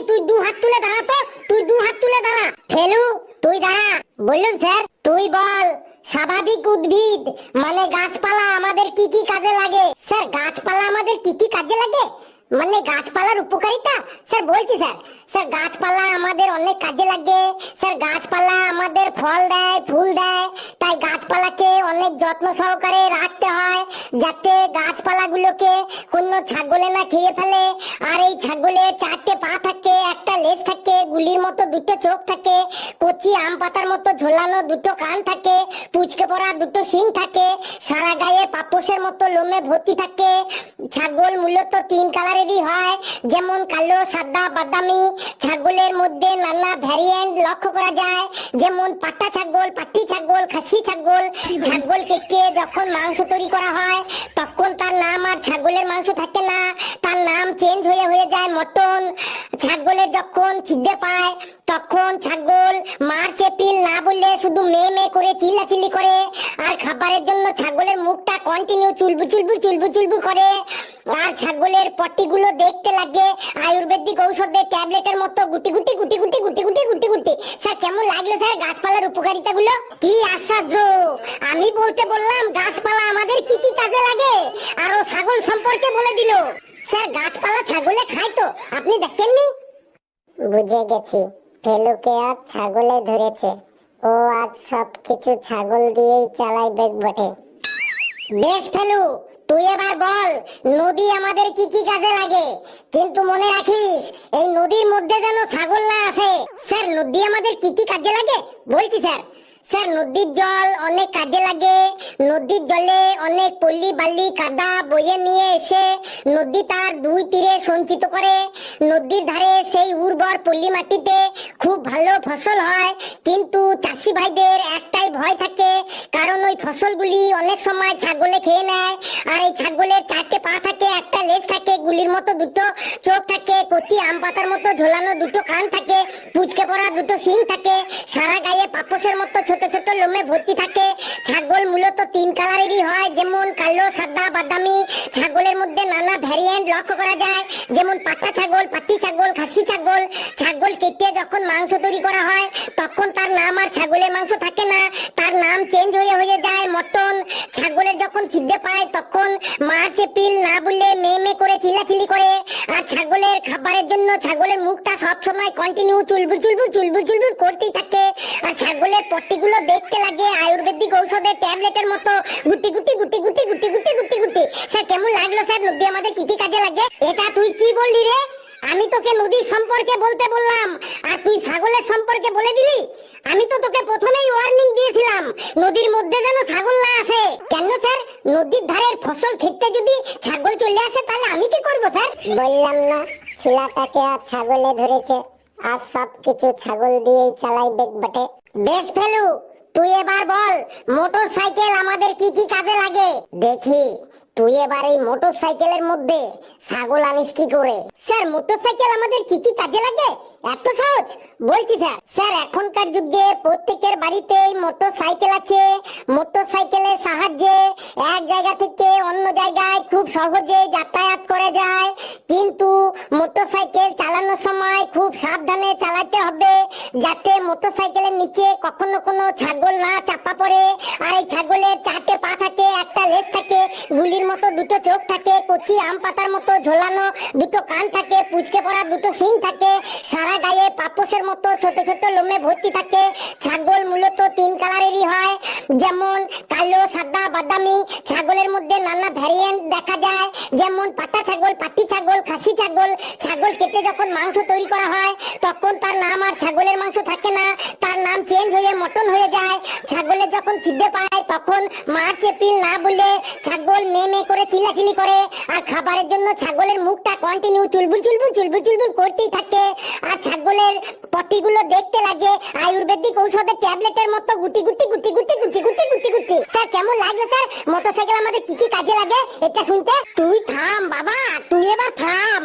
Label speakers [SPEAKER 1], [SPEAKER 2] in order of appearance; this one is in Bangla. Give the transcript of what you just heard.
[SPEAKER 1] তুই দু হাত তুলে দাঁড়া তো, তুই দু হাত তুলে দাঁড়া। ফেলু তুই দাঁড়া। বললুম স্যার। তুই বল স্বাভাবিক উদ্ভিদ মানে গাছপালা আমাদের কি কি কাজে লাগে? স্যার গাছপালা আমাদের কি কি কাজে লাগে মানে গাছপালার উপকারিতা? স্যার বলছি স্যার। স্যার গাছপালা আমাদের অনেক কাজে লাগে। স্যার গাছপালা আমাদের ফল দেয়, ফুল দেয়। তাই গাছপালাকে অনেক যত্ন সহকারে রাখতে হয় যাতে গাছপালাগুলোকে কোনো ছাগলে না খেয়ে ফেলে। আর এই ছাগলের চারটে পা থাকে, একটা লেজ থাকে, গুলির মতো দুটো চোখ থাকে, কচি আম পাতার মতো ঝোলানো দুটো কান থাকে, পুচকে পড়া দুটো শিং থাকে, সারা গায়ে পাপোশের মতো লোমে ভর্তি থাকে। ছাগল মূলত তিন কালারেরই হয়, যেমন কালো, সাদা, বাদামি। ছাগলের মধ্যে নানা ভ্যারিয়েন্ট লক্ষ্য করা যায়, যেমন পাটা ছাগল, পাটি ছাগল, খাসি ছাগল। ছাগল কেটে যখন মাংস তৈরি করা হয় তখন তার নাম আর ছাগলের মাংস থাকে না, তার নাম চেঞ্জ হয়ে যায় মটন। ছাগলের যখন খিদে পায় তখন ছাগল মার্চ এপ্রিল না বললে শুধু মে মে করে চিল্লাচিল্লি করে। আর খাবারের জন্য ছাগলের মুখটা কন্টিনিউ চুলবু চুলবু চুলবু চুলবু করে। আর ছাগলের পটিগুলো দেখতে লাগে আয়ুর্বেদিক ঔষধের ট্যাবলেটের মতো গুটি গুটি গুটি গুটি গুটি গুটি গুটি গুটি। স্যার কেমন লাগলো স্যার গাছপালার উপকারিতা গুলো? কি আশ্চর্য! আমি বলতে বললাম গাছপালা আমাদের কি কি কাজে লাগে, আর ও ছাগল সম্পর্কে বলে দিল। স্যার গাছপালা ছাগলে খায় তো, আপনি দেখেননি? বুঝে গেছি, ফেলুকে আজ ছাগলে ধরেছে। ও আজ সবকিছু ছাগল দিয়েই চালাইবে বটে। বেশ ফেলু, তুই এবার বল নদী আমাদের কি কি কাজে লাগে, কিন্তু মনে রাখিস এই নদীর মধ্যে যেন ছাগল না আসে। স্যার নদী আমাদের কি কি কাজে লাগে বলছি স্যার। স্যার নদীর জল অনেক কাজে লাগে। নদীর জলে অনেক পল্লী বালি কাদা বয়ে নিয়ে এসে নদী তার দুই তীরে সঞ্চিত করে। নদীর ধারে সেই উর্বর পল্লী মাটিতে খুব ভালো ফসল হয়, কিন্তু চাষি ভাইদের একটাই ভয় থাকে, কারণ ওই ফসলগুলি অনেক সময় ছাগলে খেয়ে নেয়। আর এই ছাগলের চারটে পা থাকে, একটা লেজ থাকে, গুলির মতো দুটো চোখ থাকে, কচি আম পাতার মতো ঝোলানো দুটো কান থাকে, পুচকে পড়া দুটো শিং থাকে, সারা গায়ে পাপোশের মতো ছোট ছোট লোমে ভর্তি থাকে। ছাগল মূলত তিন কালারেরই হয়, যেমন কালো, সাদা, বাদামি। ছাগলের মধ্যে নানা ভ্যারিয়েন্ট লক্ষ্য করা যায়, যেমন পাটা ছাগল, পাটি ছাগল, খাসি ছাগল। ছাগল কেটে যখন মাংস তৈরি করা হয় তখন তার নাম আর ছাগলের মাংস থাকে না, তার নাম চেঞ্জ হয়ে যায় মটন। ছাগলের যখন খিদে পায় তখন মার্চ এপ্রিল না বললে মে মে করে চিল্লাচিল্লি করে। আর ছাগলের খাবারের জন্য ছাগলের মুখটা সব সময় কন্টিনিউ চুলবু চুলবু চুলবু চুলবু করতেই থাকে। আর ছাগলের পট্টিগুলো দেখতে লাগে আয়ুর্বেদিক ঔষধের ট্যাবলেটের মতো গুটি গুটি গুটি গুটি গুটি গুটি গুটি গুটি। স্যার কেমন লাগলো স্যার নদী আমাদের কি কি কাজে লাগে? এটা তুই কি বললি রে? আমি তোকে নদীর সম্পর্কে বলতে বললাম আর তুই ছাগলের সম্পর্কে বলে দিলি। আমি তো তোকে প্রথমেই ওয়ার্নিং দিয়েছিলাম নদীর মধ্যে যেন ছাগল না আসে। কেন স্যার? নদীর ধারের ফসল খেতে যদি ছাগল চলে আসে তাহলে আমি কি করব স্যার? বললাম না ছেলেটাকে আর ছাগলে ধরেছে, আর সবকিছু ছাগল দিয়েই চালাইবে বটে। বেশ ফেলু, তুই এবার বল মোটর সাইকেল আমাদের কি কি কাজে লাগে দেখি। তুই এবার এই মোটর সাইকেলের মধ্যে ছাগল আনিস কি করে? স্যার মোটর সাইকেল আমাদের কি কি কাজে লাগে এত সহজ বলছি স্যার। স্যার এখনকার যুগে প্রত্যেকের বাড়িতেই মোটর সাইকেল আছে। মোটর সাইকেলের সাহায্যে এক জায়গা থেকে অন্য জায়গায় খুব সহজে যাতায়াত করা যায়, কিন্তু মোটর সাইকেল চালানোর সময় খুব সাবধানে চালাতে হবে যাতে মোটর সাইকেলের নিচে কখনো কোনো ছাগল না চাপা পড়ে। আর এই ছাগলের চারটে পা থাকে, একটা লেজ থাকে, গুলির মতো দুটো চোখ থাকে, কচি আম পাতার মতো ঝোলানো দুটো কান থাকে, পুচকে পড়া দুটো শিং থাকে, সারা গায়ে পাপোশের মতো ছোট ছোট লোমে ভর্তি থাকে। ছাগল মূলত তিন কালারেরই হয়, যেমন কালো, সাদা, বাদামি। ছাগলের মধ্যে নানা ভ্যারিয়েন্ট দেখা যায়, যেমন পাটা ছাগল, পাটি ছাগল, খাসি ছাগল। ছাগল কেটে যখন মাংস তৈরি করা হয় তখন তার নাম আর ছাগলের মাংস থাকে না, তার নাম চেঞ্জ হয়ে মটন হয়ে যায়। ছাগলের যখন খিদে পায় তখন মার্চ এপ্রিল না বলে ছাগল মে মে করে চিল্লাচিল্লি করে। আর খাবারের জন্য ছাগলের মুখটা কন্টিনিউ চুলবুল চুলবুল চুলবুল চুলবুল করতেই থাকে। আর ছাগলের পটিগুলো দেখতে লাগে আয়ুর্বেদিক ঔষধের ট্যাবলেটের মতো গুটি গুটি গুটি গুটি গুটি গুটি গুটি গুটি। স্যার কেমন লাগলো স্যার মোটরসাইকেল আমাদের কি কি কাজে লাগে এটা শুনতে? তুই থাম বাবা, তুই এবার থাম।